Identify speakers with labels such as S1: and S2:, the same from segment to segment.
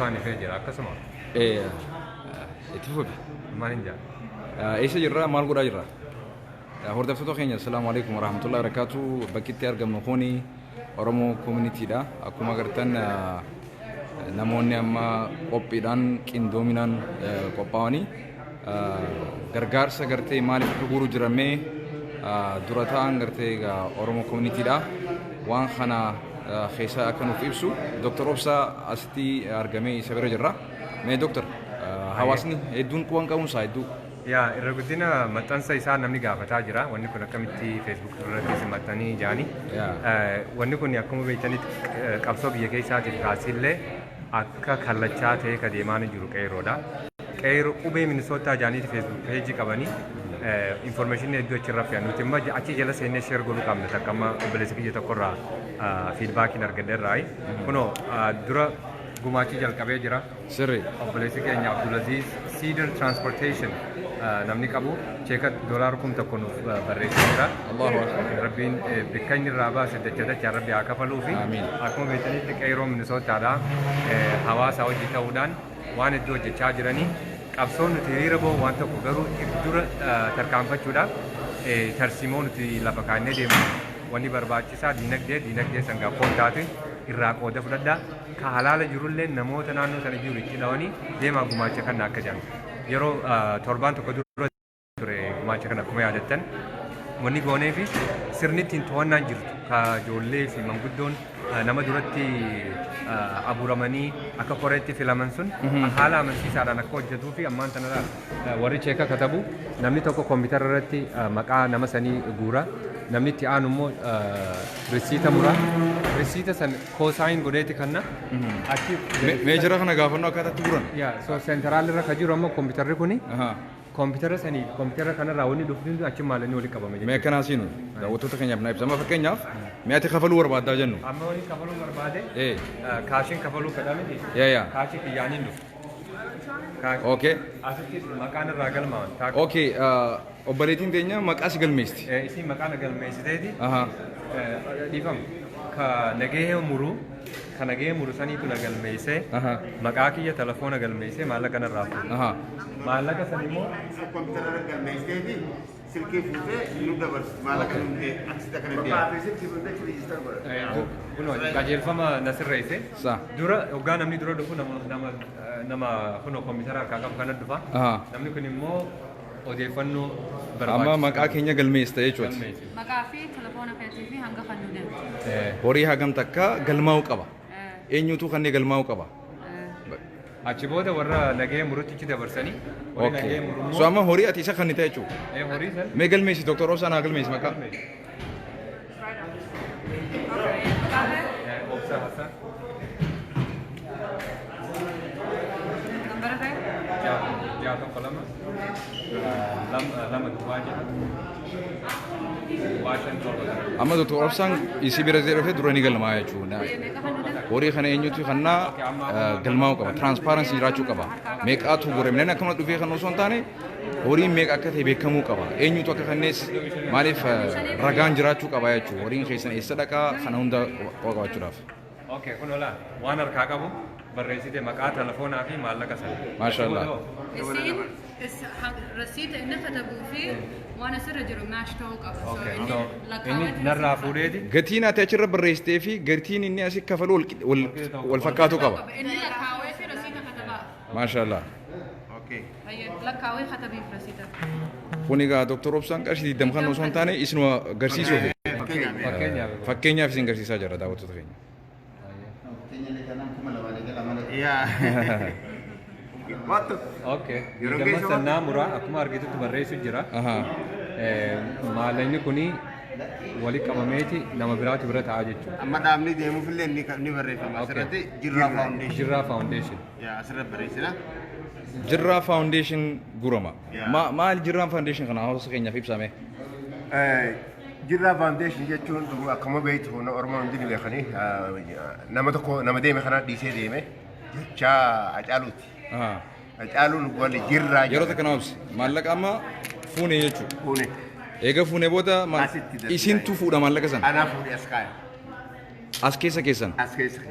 S1: afaan ifee jira akkasuma.
S2: Itti fufi.
S1: Maal hin jaa?
S2: Eessa jirra maal godhaa jirra? Hordoftoota keenya assalaamu alaikum warahmatullahi wabarakatuh. Bakkitti argamnu kuni Oromoo communityidha. Akkuma agartan namoonni amma qophiidhaan qindoominaan qophaa'anii gargaarsa gartee maaliif akka guuru jiramee dura ta'an gartee Oromoo communityidha. Waan kana keessa akka nuuf ibsu Dr. Obsa asitti argamee isa bira jirra. Mee Dr. Hawaasni hedduun quban qabuunsaa hedduu.
S1: Yaa irra guddina maxxansa isaa namni gaafataa jira. Wanni kun akkamitti Facebook irratti maxxanii jaani. Wanni kun akkuma beektanitti qabsoo biyya keessaatiif kaasillee akka kallachaa ta'e ka deemaa jiru qeeroodha. Qeeroo qubee Minnesota jaaniiti Facebook page qabanii information hedduu achirra fe'an nuti immoo achi jala seennee share godhuu qabna takka amma obboleessa kiyya tokkorraa feedbackiin argadheerraa kunoo dura gumaachi jalqabee jira.
S2: Sirri.
S1: Obboleessi keenya Abdulaziz Cedar Transportation namni qabu cheeka $1,000 nuuf barreessee jira.
S2: Allahu akbar.
S1: Rabbiin bakka inni irraa baase dachee rabbi haa kafaluu fi akkuma beektanitti qeeroo Minnesotaadhaa hawaasa hojii ta'uudhaan waan hedduu hojjechaa jiranii qabsoon nuti hiriira ba'u waan tokko garuu dura tarkaanfachuudhaaf tarsiimoo nuti lafa kaannee deemnu wanni barbaachisaa diinagdee sangaa foontaati irraa qooda fudhadhaa ka halaala jirullee namoota naannoo sana jiru itti dhawanii deemaa gumaacha kana akka jedhamu yeroo torbaan tokko dura ture gumaacha kana akkuma yaadattan wanni goonee fi sirni ittiin to'annaan jirtu ka ijoollee fi manguddoon nama duratti abuuramanii akka qoreetti filaman sun haala amansiisaadhaan akka hojjetuu fi ammaan tanarraa warri cheeka katabu namni tokko koompitara irratti maqaa nama sanii guura namni itti aanu immoo risiita mura risiita san koosaayin godheeti kanna achi
S2: meejara kana gaafannoo akkaataatti guuran
S1: yaa so seentaraal irra ka jiru ammoo koompitara kuni koompitara sanii koompitara kanarraa wanni dhufni achi maalanii walitti qabame
S2: mee akkanaa siinu daawwattoota keenyaaf na ibsama fakkeenyaaf mee ati kafaluu barbaaddaa jennu
S1: amma wani kafaluu barbaade kaashiin kafaluu fedhamiti kaashii kiyyaaniin dhufu
S2: Okay.
S1: Asitti maqaan irraa galmaan.
S2: Okay. Obboleettiin teenya maqaa si galmeesti.
S1: Isin maqaan galmeessiteeti. Dhiifama. Ka nagahee muru saniitu na galmeessee maqaa kiyya telefoona galmeessee maallaqa narraa fuudha. Maallaqa san immoo
S3: kompiitara galmeesseeti silkii fuutee nu dabarsu maallaqa nuti aksita kana deemu.
S1: Kunoo qajeelfama na sirreesse. Dura hoggaa namni dura dhufu nama kunoo kompiitara harkaa qabu kana dhufa. Namni kun immoo odeeffannoo barbaachisa.
S2: Amma maqaa keenya galmeessa jechuudha.
S4: Maqaa fi telefoona keetii fi hanga kan nu deemu.
S2: Horii hagam takka galmaa'uu qaba. Eenyutu kanneen galmaa'uu qaba.
S1: Achi booda warra nagahee murutichi dabarsanii.
S2: Okay. So amma horii ati isa kan ni ta'e jechuudha.
S1: Horii san.
S2: Mee galmeessi Dr. Obsa naa galmeessi maqaa.
S1: Obsa Hassan.
S4: Nambara ta'e?
S1: Jaha tokko lama duwwaa jaha.
S2: Amma Dr. Obsaan isi bira dhufee dura ni galmaa jechuudha. Horii kana eenyutu kannaa galmaa'uu qaba. Transparency jiraachuu qaba. Meeqaatu guuramne akkuma dhufee kan osoo hin taane horiin meeqa akka ta'e beekamuu qaba. Eenyutu akka kannees maaliif ragaan jiraachuu qaba jechuudha. Horiin keessan eessa dhaqaa kana hunda qabachuudhaaf.
S1: Okay, kun ola waan harkaa qabu barreessite maqaa telefoonaa fi maallaqa sana.
S2: Maashaallah.
S4: Isin rasiita inni katabuu fi waan asirra jiru maash ta'uu qaba.
S1: Inni narraa fuudheeti.
S2: Gatiin ati achirra barreessitee fi gatiin inni asii kafalu wal fakkaatu qaba.
S4: Inni lakkaawee fi rasiita katabaa.
S2: Maashaallah.
S4: Lakkaawee katabiif rasiita.
S2: Kun egaa Dr. Obsaan qarshii 20 kan osoo hin taane isinuma garsiisuuf. Fakkeenyaaf isin garsiisaa jira daawwattoota keenya.
S1: Okay. Gama sanaa muraa akkuma argitutti barreessu jira. Maallaqni kuni wali qabameeti nama biraati bira ta'a jechuudha.
S3: Amma dhaabni deemuufillee ni barreeffama. Asirratti Jirraa Foundation.
S1: Jirraa Foundation.
S3: Asirratti barreessina.
S2: Jirraa Foundation gurama. Maal Jirraa Foundation kana hawaasa keenyaaf ibsame?
S3: Jirraa Foundation jechuun akkuma beektu Oromoon hundi beekanii nama tokko nama deeme kana dhiisee deeme jecha Hacaaluuti. Hacaaluun wali jirraa.
S2: Yeroo takka nama ibsi. Maallaqa amma fuune jechuudha.
S3: Fuune.
S2: Eega fuune booda isintu fuudha maallaqa sana.
S3: Anaa fuudhee as kaaya.
S2: As keessan.
S3: As keessa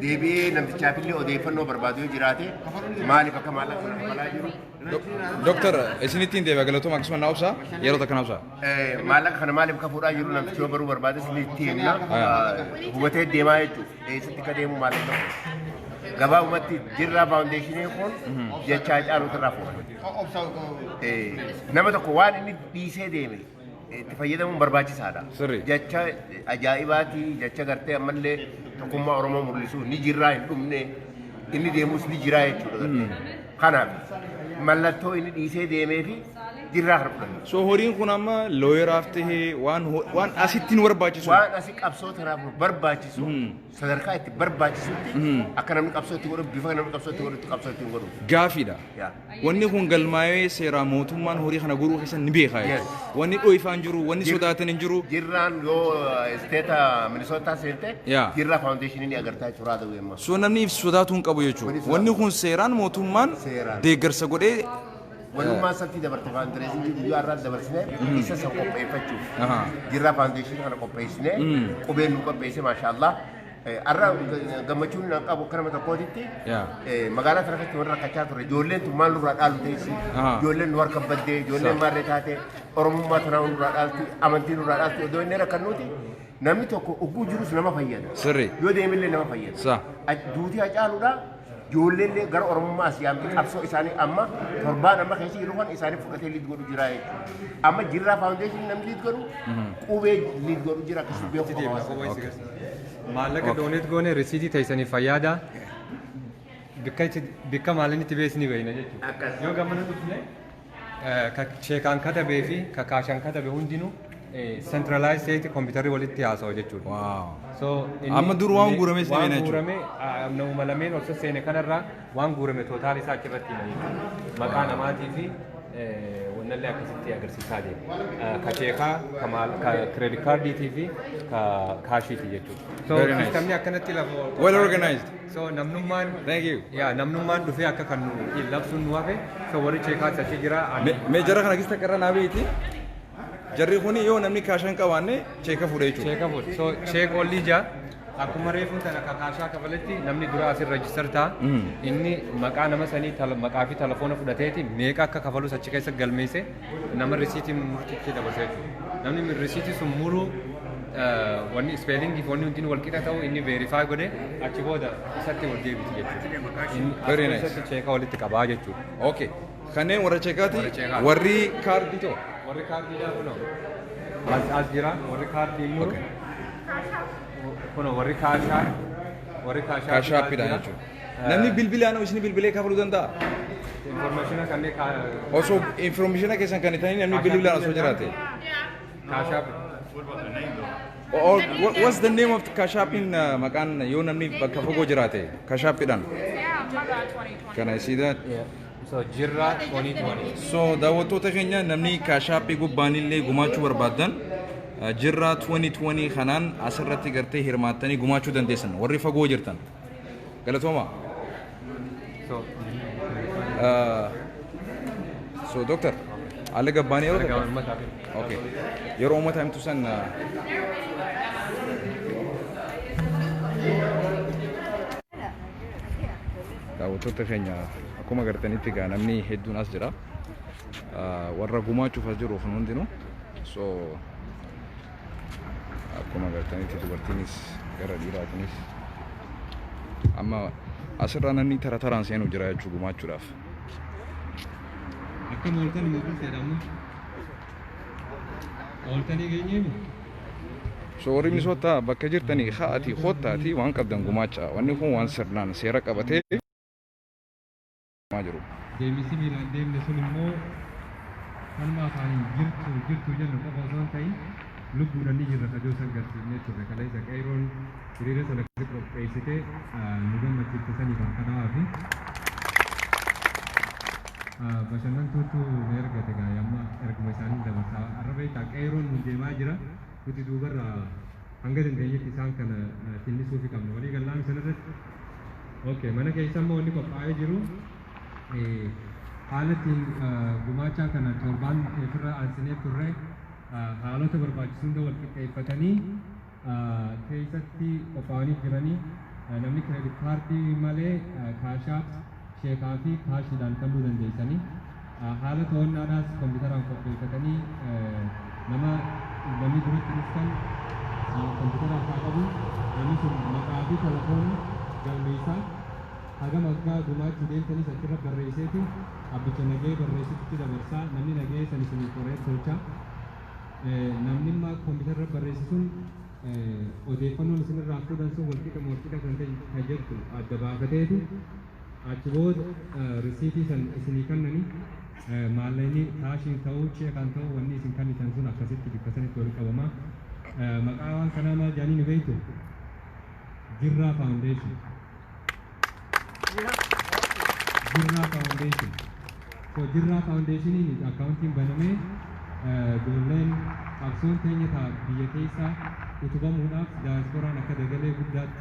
S3: deebi'ee namtichaaf illee odeeffannoo barbaadu yoo jiraate maaliif akka maallaqa kana kafalaa jiru.
S2: Doktor isinittiin deebi'a galatooma akkasuma naa ibsaa yeroo takka naa ibsaa.
S3: Maallaqa kana maaliif akka fuudhaa jiru namtichi yoo baruu barbaade isinitti himna hubatee deemaa jechuudha. Eessatti akka deemu maallaqa gabaabumatti jirraa faawundeeshinii kun jechaa caaluutu irraa fuudha. Nama tokko waan inni dhiisee deeme itti fayyadamuun barbaachisaadha. Jecha ajaa'ibaati jecha gartee ammallee tokkummaa Oromoo mul'isu ni jirraa hin dhumne inni deemus ni jiraa jechuudha. Kanaaf mallattoo inni dhiisee deemee fi jirraa harkudhan.
S2: So horiin kun amma looyeraaf tahee waan asitti nu barbaachisu.
S3: Waan asii qabsoo tanaaf barbaachisu sadarkaa itti barbaachisutti akka namni qabsoo itti godhu bifa namni qabsoo itti godhu qabsoo itti godhu.
S2: Gaafiidha. Wanni kun galmaa'ee seeraa mootummaan horii kana guruu keessan ni beekaa. Wanni dhoofaan jiru wanni sodaatan hin jiru.
S3: Jirraan yoo isteeta Minisootaa seente jirraa faawundeeshinii ni agartaa jechuudha ta'uu yemma.
S2: So namni sodaatu hin qabu jechuudha. Wanni kun seeraan mootummaan deeggarsa godhee
S3: Walummaa satti dabarte faawundeeshinii guyyaa irraa dabarsine isa isa qopheeffachuuf jirraa faawundeeshinii kana qopheessine qubeen nu qopheesse maashaallah. Arra gammachuun nan qabu akka nama tokkootitti magaalaa sana keessatti warra rakkachaa ture ijoolleen tun maal nurraa dhaalu teessi ijoolleen nu harka baddee ijoolleen maarree taate oromummaa tanaa nurraa dhaalti amantii nurraa dhaalti odoo inni rakkannuuti namni tokko ugguu jirus nama fayyada yoo deemillee nama fayyada duutii hacaaluudha ijoolleellee gara oromummaa siyaamti qabsoo isaanii amma torbaan amma keessa jiru kan isaanii fudhatee liid godhu jira amma jirraa faawundeeshinii namni liid godhu qubee liid godhu jira akkasii beeku
S1: maallaqa dooneet goone risiitii teessaniif fayyaada bikka maalin itti beesni beeyna jechuudha. Yoo gammana dhufne ka sheekaan katabee fi ka kaashaan katabe hundinuu centralized state kompiitarri walitti haasa'u jechuudha.
S2: Amma dur waan guurame si beena
S1: jechuudha. Waan guurame nama lameen osoo seene kanarraa waan guurame tootaal isaa achirratti himanii maqaa namaatii fi wannallee akkasitti agarsiisaa deema. Ka sheekaa, ka credit cardiitii fi ka kaashiitii jechuudha. So sistamni akkanatti lafa
S2: well organized.
S1: So namnummaan
S2: thank you.
S1: Namnummaan dhufee akka kan labsuun nu hafe so warri sheekaa achi jira.
S2: Mee jara kana keessa qarra naa beeyti. Jarri kuni yoo namni kaashaan qabaanne cheeka fuudhee jechuudha.
S1: Cheeka fuudhe. So cheek olli ija akkuma reefuun tana ka kaashaa kafaletti namni dura asirra register ta'a. Inni maqaa nama sanii maqaa fi telefoona fudhateeti meeqa akka kafalus achi keessa galmeesse nama risiitii murtiitti dabarsa jechuudha. Namni risiitii sun muruu wanni spelling if wanni hundi wal qixa ta'u inni verify godhe achi booda isatti wal deebiti jechuudha.
S2: Very nice.
S1: Isatti cheeka walitti qabaa jechuudha.
S2: Okay. Kanneen warra cheekaati warri kaardii ta'u.
S1: Warri kaardii dha kuno as jira warri kaardii muru kuno warri
S2: kaashaappiidha jechuudha. Namni bilbilaan isin bilbilee kafaluu danda'a.
S1: Informationa kanneen
S2: osoo informationa keessan kan ittiin namni bilbilaan osoo jiraate.
S1: Kaashaappi.
S2: Or what's the name of the Kashaapin maqaan yoo namni bakka fagoo jiraate Kashaappiidhaan. Can I see that?
S1: Yeah. So Jirra 2020.
S2: So daawwattoota keenya namni Kashaappii gubbaanillee gumaachuu barbaadan Jirra 2020 kanaan asirratti gartee hirmaattanii gumaachuu dandeessan warri fagoo jirtan. Galatooma. So doctor alle gabbaanii yeroo ta'u. Okay. Yeroo uummata himtu san daawwattoota keenya akkuma agartanitti gaa namni hedduun as jira warra gumaachuuf as jiru kun hundinuu so akkuma agartanitti dubartiinis gara dhiiraatiinis amma asirraa namni tara taraan seenuu jira jechuu gumaachuudhaaf.
S1: Akka mooltanii muuxuuf jedhamu mooltanii geenyeemi.
S2: So warri Minisootaa bakka jirtanii haati koottaati waan qabdan gumaacha wanni kun waan sirnaan seera qabatee jiru.
S1: Deemisi miilaan deemne sun immoo kanuma afaaniin jirtu jennu qofa osoo hin ta'in lubbuudhaan ni jirra kajoo san garsiifnee turre kana isa qeeroon hiriira sana qopheessitee nu gammachiifte saniif kanaa fi bashannantuutu nu ergate gaa amma erguma isaanii dabarsaa arrabeetaa qeeroon nu deemaa jira nuti duubarra hanga dandeenyetti isaan kana tillisuufi qabna walii gallaan sanarratti. Okay, mana keessa immoo wanni qophaa'ee jiru haala ittiin gumaachaa kana torbaan ofirra aansinee turre haalota barbaachisuun wal qixxeeffatanii keessatti qophaa'anii jiranii namni kireedit kaardii malee kaashaa sheekaa fi kaashiidhaan kennuu dandeessanii haala to'annaadhaas kompiitaraan qopheeffatanii namni duratti dhuftan kompiitaraan haa qabu namni sun maqaa fi telefoonni galmeessaa hagam waggaa gumaachi deemtanis achirra barreesseetu abbicha nagee barreessitutti dabarsaa namni nagee san isinii qoree tolchaa namni immoo kompiitarra barreessisuun odeeffannoon isinirraa fuudhan sun walqixa kan ta'e jirtu adda baafateetu achi booda risiitii san isinii kennanii maallaqni kaashiin ta'uu cheekaan ta'uu wanni isin kennitan sun akkasitti bakka sanitti walitti qabamaa maqaa waan kanaa maal jedhanii ni beektu Jirraa Foundation. So Jirraa Foundationiin akkaawuntiin banamee ijoolleen qabsoon teenya ta'a biyya keessaa utubamuudhaaf daasporaan akka dagalee guddaatti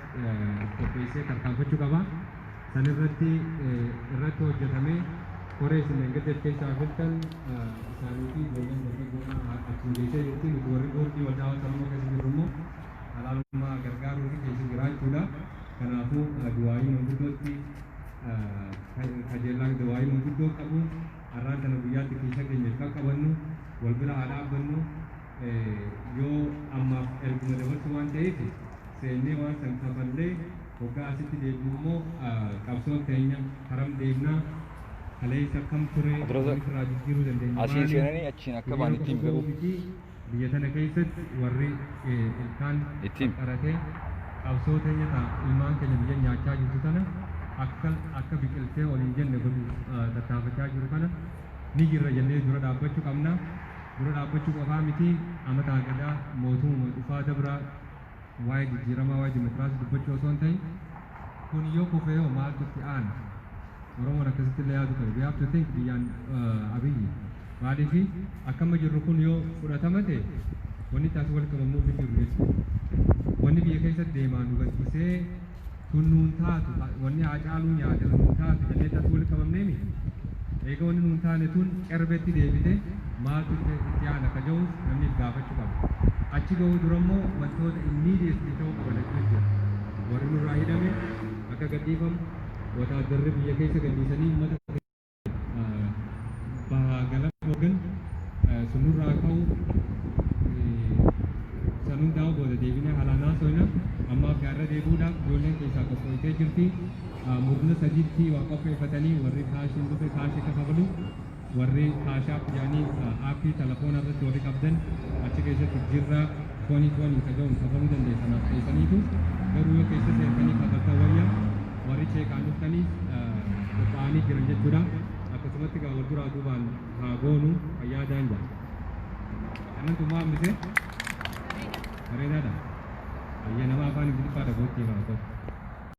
S1: qopheessee tarkaanfachuu qaba. San irratti hojjetamee koree isin gadda keessaa filtan isaanii fi ijoolleen dargaggoon achiin geessee jirti nuti warri boordii waldaa hawaasummaa keessa jirru immoo halaalummaa gargaaruu fi keessa jiraachuudha. Kanaafuu du'aayii manguddootti kajeellaan du'aayii manguddoo qabu har'aan kana guyyaatti keessa keenya qaqqabannu wal bira haa dhaabbannu yoo ammaaf erguma dabarsu waan ta'eef seennee waan san kafallee waggaa asitti deebi'u immoo qabsoon keenya haram deemnaa kaleessa akkam ture irraa jijjiiruu dandeenya.
S2: Asiin seenanii achiin akka baan ittiin gahu.
S1: Biyya tana keessatti warri ilkaan qaratee qabsoo teenya ta'a ilmaan keenya biyya nyaachaa jirtu tana akka biqiltee waliin jenne godhu tattaafachaa jiru kana ni jirra jennee dura dhaabbachuu qabna. Dura dhaabbachuu qofaa miti amataa gadaa mootummaa dhufaa dabraa waa'ee jijjiiramaa waa'ee dimokiraasii dubbachuu osoo hin ta'in kun yoo kufee hoo maaltu itti aana Oromoon akkasitti illee yaadu qabu. We have to think biyyaan abiyyi maaliif akkama jirru kun yoo fudhatama ta'e wanni taasisa wal qabamuu fi jiru jechuudha. Wanni biyya keessatti deemaa nu gadhiisee tunnuun taatu wanni haacaaluu nyaate nuun taatu jennee taasisa wal qabamnee miti. Eega wanni nuun taane tun qerbetti deebite maaltu itti aana akka jiru namni gaafachuu qaba. Achi gahuu dura immoo wantoota immediately ta'uu qaban akka jira. Warri nurraa hidhame akka gadhiifamu wataaddarri biyya keessa gadhiisanii uummata galata hooggan sunurraa ka'u san hundaa'u booda deebinee halaanaa soina ammaaf gaarra deebi'uudhaaf ijoolleen keessaa qophootee jirti. Murna sadiitti waa qopheeffatanii warri kaashiin dhufe kaashii kafalu warri kaashaaf jedhanii aappii telefoona irratti warri qabdan achi keessatti jirra 2020 ta'uun kafaluu dandeessanaaf keessaniitu garuu yoo keessa seentanii kafaltan wayyaa warri cheekaan dhuftanii qophaa'anii jiran jechuudha. Akkasumatti gaa wal duraa duubaan haa goonu fayyaa daangaa. Kanatu maammise bareedaadha. Ayya nama afaan Ingiliffaa dhabuutti himaa ta'u.